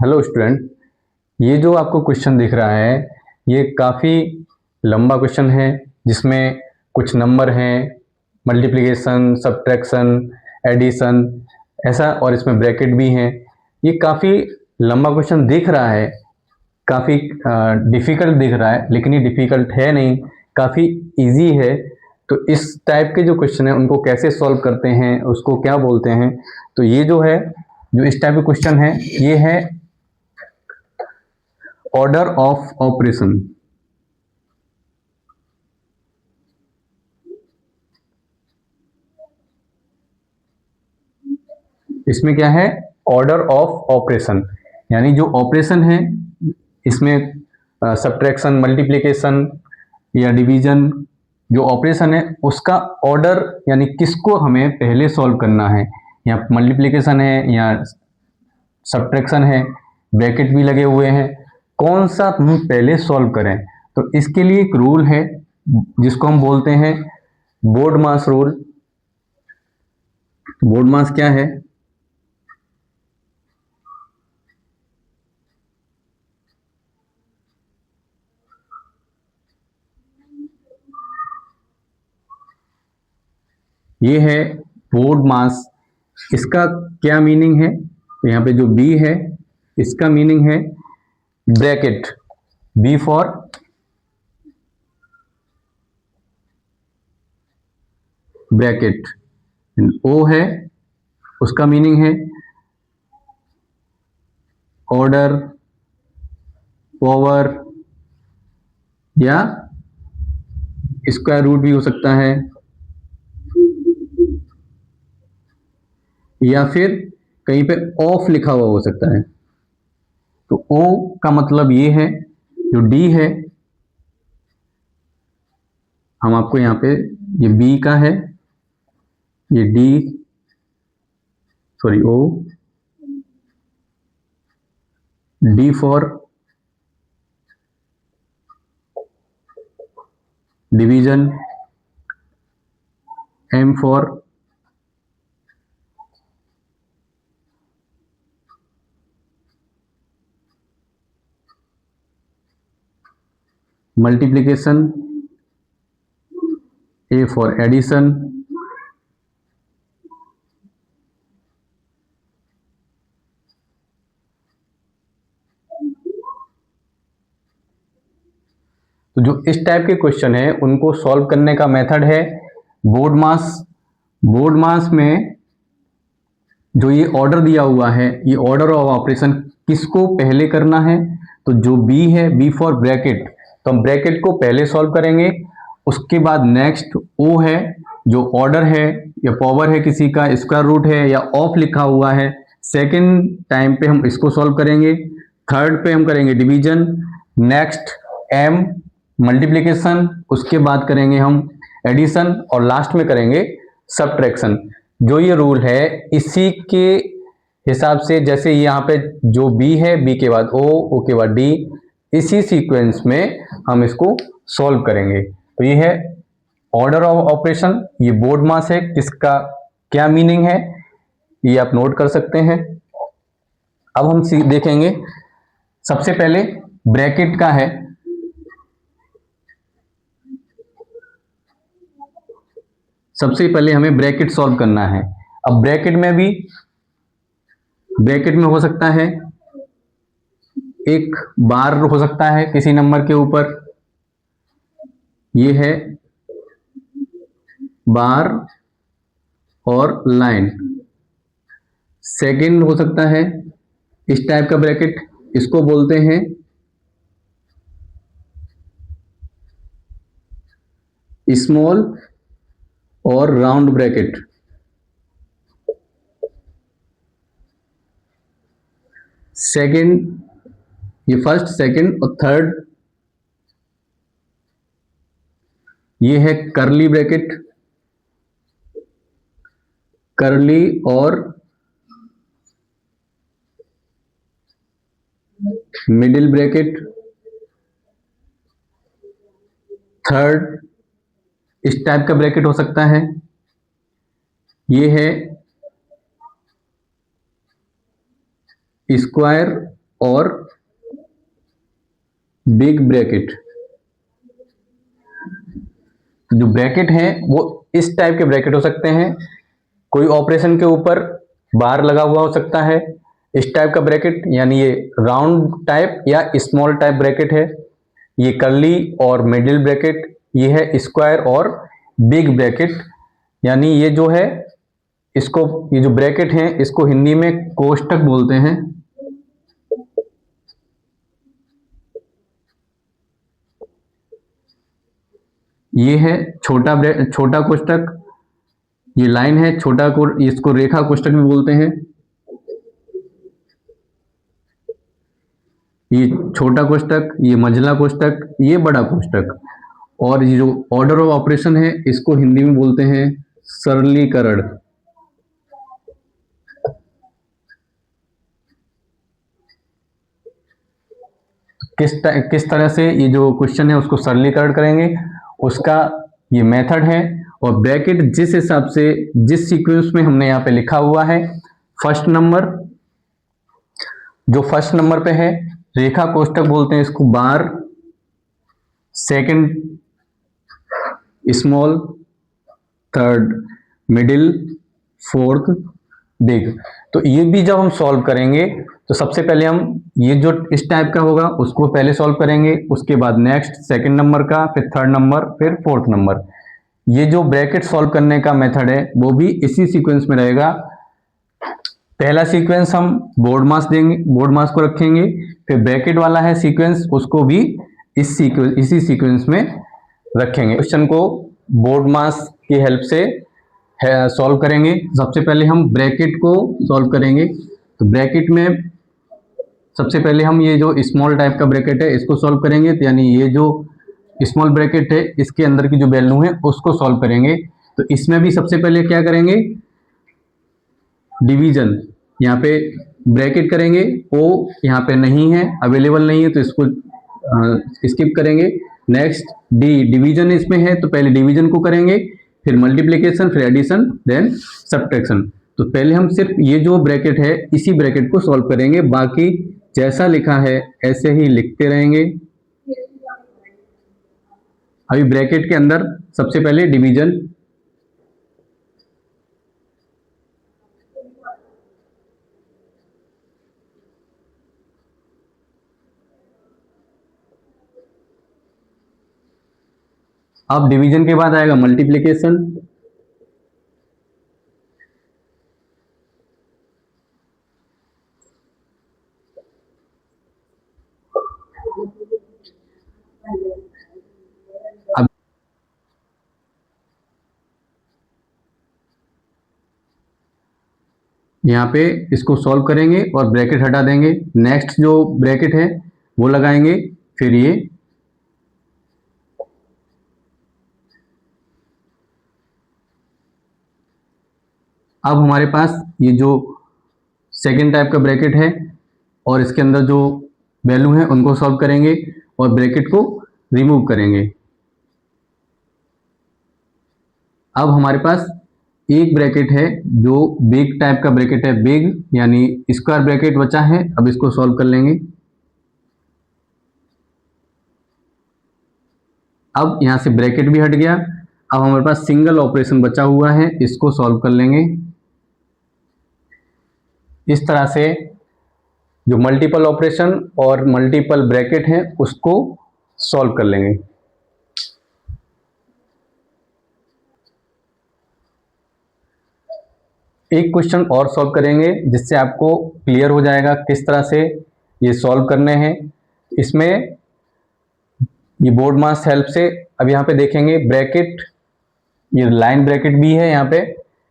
Hello student, ये जो आपको क्वेश्चन दिख रहा है ये काफ़ी लंबा क्वेश्चन है जिसमें कुछ नंबर हैं, मल्टीप्लिकेशन, सब्ट्रैक्शन, एडिशन ऐसा, और इसमें ब्रैकेट भी हैं। ये काफ़ी लंबा क्वेश्चन दिख रहा है, काफ़ी डिफ़िकल्ट दिख रहा है, लेकिन ये डिफ़िकल्ट है नहीं, काफ़ी इजी है। तो इस टाइप के जो क्वेश्चन हैं उनको कैसे सॉल्व करते हैं, उसको क्या बोलते हैं। तो ये जो है, जो इस टाइप के क्वेश्चन है, ये है ऑर्डर ऑफ ऑपरेशन। इसमें क्या है? ऑर्डर ऑफ ऑपरेशन, यानी जो ऑपरेशन है इसमें सब्ट्रैक्शन, मल्टीप्लिकेशन या डिवीजन, जो ऑपरेशन है उसका ऑर्डर, यानी किसको हमें पहले सॉल्व करना है। या मल्टीप्लिकेशन है या सब्ट्रैक्शन है, ब्रैकेट भी लगे हुए हैं, कौन सा हम पहले सॉल्व करें। तो इसके लिए एक रूल है जिसको हम बोलते हैं बोर्ड-मास रूल। बोर्ड-मास क्या है? ये है बोर्ड-मास। इसका क्या मीनिंग है? तो यहाँ पे जो बी है इसका मीनिंग है ब्रैकेट, बी फॉर ब्रैकेट। ओ है, उसका मीनिंग है ऑर्डर, पावर या स्क्वायर रूट भी हो सकता है, या फिर कहीं पे ऑफ लिखा हुआ हो सकता है। तो ओ का मतलब ये है, जो डी है, हम आपको यहाँ पे, ये बी का है, ये D, sorry O, D for division, M for multiplication, A for addition, तो जो इस टाइप के क्वेश्चन है उनको सॉल्व करने का मेथड है बोर्ड मास। बोर्ड मास में जो ये ऑर्डर दिया हुआ है, ये ऑर्डर ऑफ ऑपरेशन किसको पहले करना है। तो जो बी है, बी फॉर ब्रैकेट, तो हम ब्रैकेट को पहले सॉल्व करेंगे। उसके बाद नेक्स्ट ओ है, जो ऑर्डर है या पावर है किसी का, स्क्वायर रूट है या ऑफ लिखा हुआ है, सेकेंड टाइम पे हम इसको सॉल्व करेंगे। थर्ड पे हम करेंगे डिवीजन, नेक्स्ट एम मल्टीप्लिकेशन, उसके बाद करेंगे हम एडिशन, और लास्ट में करेंगे सब्ट्रैक्शन। जो ये रूल है इसी के हिसाब से, जैसे यहाँ पे जो बी है, बी के बाद ओ, ओ के बाद डी, इसी सीक्वेंस में हम इसको सॉल्व करेंगे। तो ये है ऑर्डर ऑफ ऑपरेशन। ये बोर्ड मास है, किसका क्या मीनिंग है ये आप नोट कर सकते हैं। अब हम देखेंगे, सबसे पहले ब्रैकेट का है। सबसे पहले हमें ब्रैकेट सॉल्व करना है। अब ब्रैकेट में हो सकता है एक बार हो सकता है किसी नंबर के ऊपर, ये है बार और लाइन। सेकंड हो सकता है इस टाइप का ब्रैकेट, इसको बोलते हैं स्मॉल और राउंड ब्रैकेट। सेकंड, ये फर्स्ट, सेकंड और थर्ड, ये है करली ब्रैकेट, करली और मिडिल ब्रैकेट। थर्ड इस टाइप का ब्रैकेट हो सकता है, ये है स्क्वायर और बिग ब्रैकेट। जो ब्रैकेट है वो इस टाइप के ब्रैकेट हो सकते हैं, कोई ऑपरेशन के ऊपर बार लगा हुआ हो सकता है, इस टाइप का ब्रैकेट, यानी ये राउंड टाइप या स्मॉल टाइप ब्रैकेट है। ये कर्ली और मिडिल ब्रैकेट, ये है स्क्वायर और बिग ब्रैकेट, यानी ये जो है इसको, ये जो ब्रैकेट है इसको हिंदी में कोष्ठक बोलते हैं। ये है छोटा कोष्ठक, ये लाइन है छोटा को, इसको रेखा कोष्ठक भी बोलते हैं। ये छोटा कोष्ठक, ये मंझला कोष्ठक, ये बड़ा कोष्ठक। और ये जो ऑर्डर ऑफ ऑपरेशन है इसको हिंदी में बोलते हैं सरलीकरण। किस तरह से ये जो क्वेश्चन है उसको सरलीकरण करेंगे, उसका ये मेथड है। और ब्रैकेट जिस हिसाब से, जिस सीक्वेंस में हमने यहाँ पे लिखा हुआ है, फर्स्ट नंबर, जो फर्स्ट नंबर पे है रेखा कोष्ठक बोलते हैं इसको bar, second small, third middle, fourth big. तो ये भी जब हम सॉल्व करेंगे तो सबसे पहले हम ये जो इस टाइप का होगा उसको पहले सॉल्व करेंगे, उसके बाद नेक्स्ट सेकंड नंबर का, फिर थर्ड नंबर, फिर फोर्थ नंबर। ये जो ब्रैकेट सॉल्व करने का मेथड है वो भी इसी सीक्वेंस में रहेगा। पहला सीक्वेंस हम बोर्ड मास देंगे, बोर्ड मास को रखेंगे, फिर ब्रैकेट वाला है सीक्वेंस उसको भी इसी सीक्वेंस में रखेंगे। क्वेश्चन को बोर्ड मास की हेल्प से सॉल्व करेंगे। सबसे पहले हम ब्रैकेट को सॉल्व करेंगे। तो ब्रैकेट में सबसे पहले हम ये जो स्मॉल टाइप का ब्रैकेट है इसको सॉल्व करेंगे, तो यानी ये जो स्मॉल ब्रैकेट है इसके अंदर की जो वैल्यू है उसको सॉल्व करेंगे। तो इसमें भी सबसे पहले क्या करेंगे, डिवीजन, यहाँ पे ब्रैकेट करेंगे, ओ यहाँ पे नहीं है, अवेलेबल नहीं है तो इसको स्किप करेंगे। नेक्स्ट डिवीजन इसमें है तो पहले डिवीजन को करेंगे, फिर मल्टीप्लिकेशन, फिर एडिशन, देन सब्ट्रैक्शन। तो पहले हम सिर्फ ये जो ब्रैकेट है इसी ब्रैकेट को सॉल्व करेंगे, बाकी जैसा लिखा है ऐसे ही लिखते रहेंगे। अभी ब्रैकेट के अंदर सबसे पहले डिवीजन, अब डिवीजन के बाद आएगा मल्टीप्लिकेशन, अब यहाँ पे इसको सॉल्व करेंगे और ब्रैकेट हटा देंगे। नेक्स्ट जो ब्रैकेट है वो लगाएंगे, फिर ये अब हमारे पास ये जो सेकेंड टाइप का ब्रैकेट है और इसके अंदर जो वैल्यू है उनको सॉल्व करेंगे और ब्रैकेट को रिमूव करेंगे। अब हमारे पास एक ब्रैकेट है जो बिग टाइप का ब्रैकेट है, बिग यानी स्क्वायर ब्रैकेट बचा है। अब इसको सॉल्व कर लेंगे। अब यहाँ से ब्रैकेट भी हट गया। अब हमारे पास सिंगल ऑपरेशन बचा हुआ है, इसको सॉल्व कर लेंगे। इस तरह से जो मल्टीपल ऑपरेशन और मल्टीपल ब्रैकेट है उसको सॉल्व कर लेंगे। एक क्वेश्चन और सॉल्व करेंगे जिससे आपको क्लियर हो जाएगा किस तरह से ये सॉल्व करने हैं। इसमें ये बोर्ड मास हेल्प से, अब यहाँ पे देखेंगे ब्रैकेट, ये लाइन ब्रैकेट भी है यहाँ पे।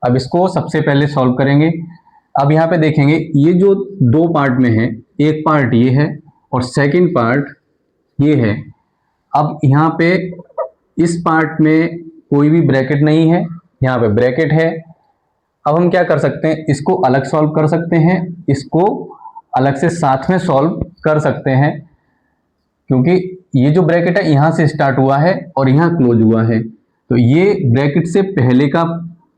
अब इसको सबसे पहले सॉल्व करेंगे। अब यहाँ पे देखेंगे ये जो दो पार्ट में है, एक पार्ट ये है और सेकंड पार्ट ये है। अब यहाँ पे इस पार्ट में कोई भी ब्रैकेट नहीं है, यहाँ पे ब्रैकेट है। अब हम क्या कर सकते हैं, इसको अलग सॉल्व कर सकते हैं, इसको अलग से साथ में सॉल्व कर सकते हैं, क्योंकि ये जो ब्रैकेट है यहाँ से स्टार्ट हुआ है और यहाँ क्लोज हुआ है। तो ये ब्रैकेट से पहले का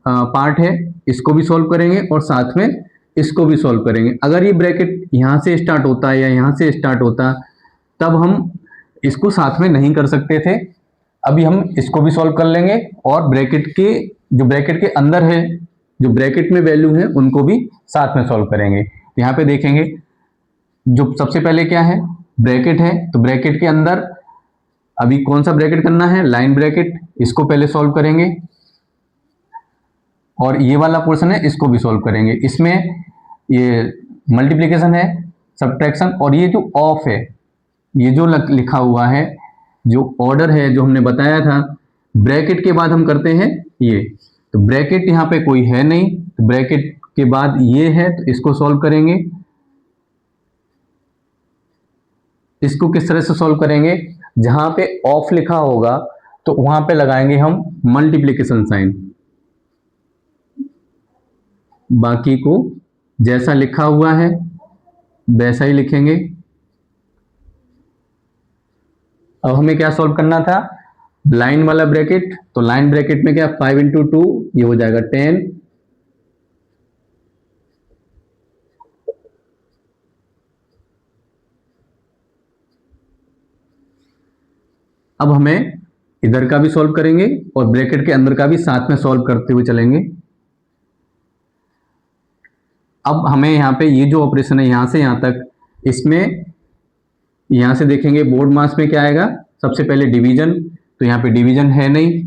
पार्ट है, इसको भी सॉल्व करेंगे और साथ में इसको भी सॉल्व करेंगे। अगर ये ब्रैकेट यहाँ से स्टार्ट होता या यहाँ से स्टार्ट होता तब हम इसको साथ में नहीं कर सकते थे। अभी हम इसको भी सॉल्व कर लेंगे और ब्रैकेट के अंदर है, जो ब्रैकेट में वैल्यू है उनको भी साथ में सॉल्व करेंगे। तो यहाँ पे देखेंगे जो सबसे पहले क्या है, ब्रैकेट है, तो ब्रैकेट के अंदर अभी कौन सा ब्रैकेट करना है, लाइन ब्रैकेट, इसको पहले सॉल्व करेंगे और ये वाला पोर्शन है इसको भी सॉल्व करेंगे। इसमें ये मल्टीप्लिकेशन है, सब्ट्रैक्शन, और ये जो ऑफ है, ये जो लिखा हुआ है, जो ऑर्डर है जो हमने बताया था, ब्रैकेट के बाद हम करते हैं ये। तो ब्रैकेट यहाँ पे कोई है नहीं, तो ब्रैकेट के बाद ये है, तो इसको सॉल्व करेंगे। इसको किस तरह से सॉल्व करेंगे, जहां पे ऑफ लिखा होगा तो वहां पे लगाएंगे हम मल्टीप्लिकेशन साइन, बाकी को जैसा लिखा हुआ है वैसा ही लिखेंगे। अब हमें क्या सॉल्व करना था, लाइन वाला ब्रैकेट, तो लाइन ब्रैकेट में क्या 5 × 2 ये हो जाएगा 10, अब हमें इधर का भी सॉल्व करेंगे और ब्रैकेट के अंदर का भी साथ में सॉल्व करते हुए चलेंगे। अब हमें यहाँ पे ये जो ऑपरेशन है यहाँ से यहाँ तक, इसमें यहाँ से देखेंगे बोर्ड मास में क्या आएगा, सबसे पहले डिवीजन, तो यहाँ पे डिवीजन है नहीं,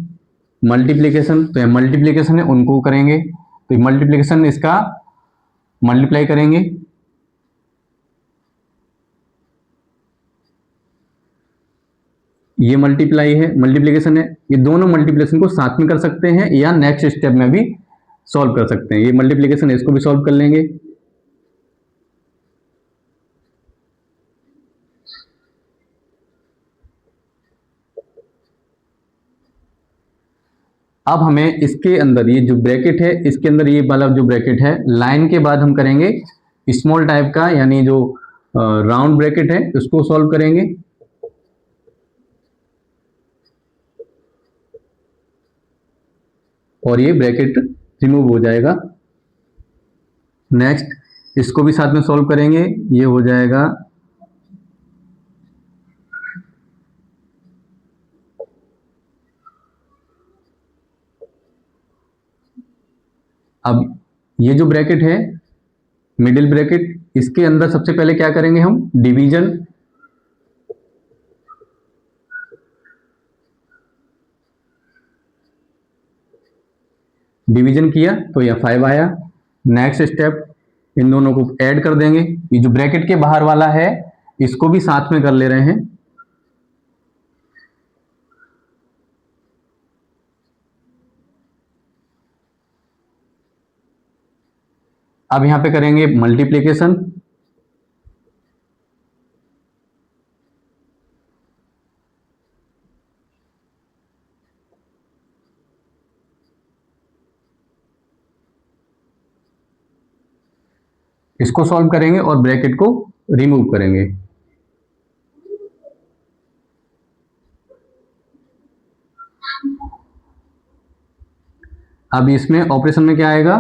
मल्टीप्लिकेशन, तो यहाँ मल्टीप्लिकेशन है उनको करेंगे, तो मल्टीप्लिकेशन इसका मल्टीप्लाई करेंगे, ये मल्टीप्लाई है, मल्टीप्लिकेशन है, ये दोनों मल्टीप्लिकेशन को साथ में कर सकते हैं या नेक्स्ट स्टेप में भी सॉल्व कर सकते हैं। ये मल्टीप्लिकेशन है, इसको भी सॉल्व कर लेंगे। अब हमें इसके अंदर ये जो ब्रैकेट है, इसके अंदर ये वाला जो ब्रैकेट है, लाइन के बाद हम करेंगे स्मॉल टाइप का, यानी जो राउंड ब्रैकेट है उसको सॉल्व करेंगे। और ये ब्रैकेट रिमूव हो जाएगा। नेक्स्ट इसको भी साथ में सॉल्व करेंगे, ये हो जाएगा अब ये जो ब्रैकेट है मिडिल ब्रैकेट, इसके अंदर सबसे पहले क्या करेंगे हम, डिवीजन, डिवीजन किया तो यह 5 आया। नेक्स्ट स्टेप इन दोनों को ऐड कर देंगे, ये जो ब्रैकेट के बाहर वाला है इसको भी साथ में कर ले रहे हैं। अब यहां पे करेंगे मल्टीप्लिकेशन, इसको सॉल्व करेंगे और ब्रैकेट को रिमूव करेंगे। अब इसमें ऑपरेशन में क्या आएगा,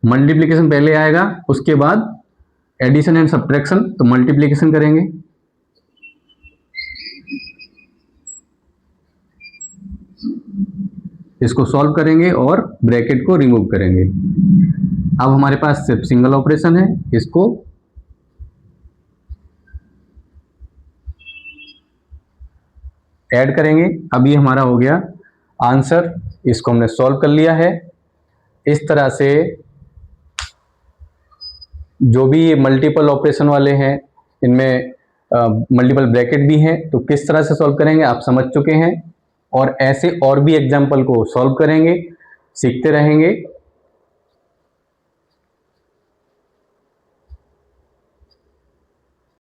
मल्टीप्लिकेशन पहले आएगा, उसके बाद एडिशन एंड सब्ट्रैक्शन, तो मल्टीप्लिकेशन करेंगे, इसको सॉल्व करेंगे और ब्रैकेट को रिमूव करेंगे। अब हमारे पास सिर्फ सिंगल ऑपरेशन है, इसको ऐड करेंगे। अब ये हमारा हो गया आंसर, इसको हमने सॉल्व कर लिया है। इस तरह से जो भी ये मल्टीपल ऑपरेशन वाले हैं, इनमें मल्टीपल ब्रैकेट भी हैं, तो किस तरह से सॉल्व करेंगे आप समझ चुके हैं। और ऐसे और भी एग्जाम्पल को सॉल्व करेंगे, सीखते रहेंगे।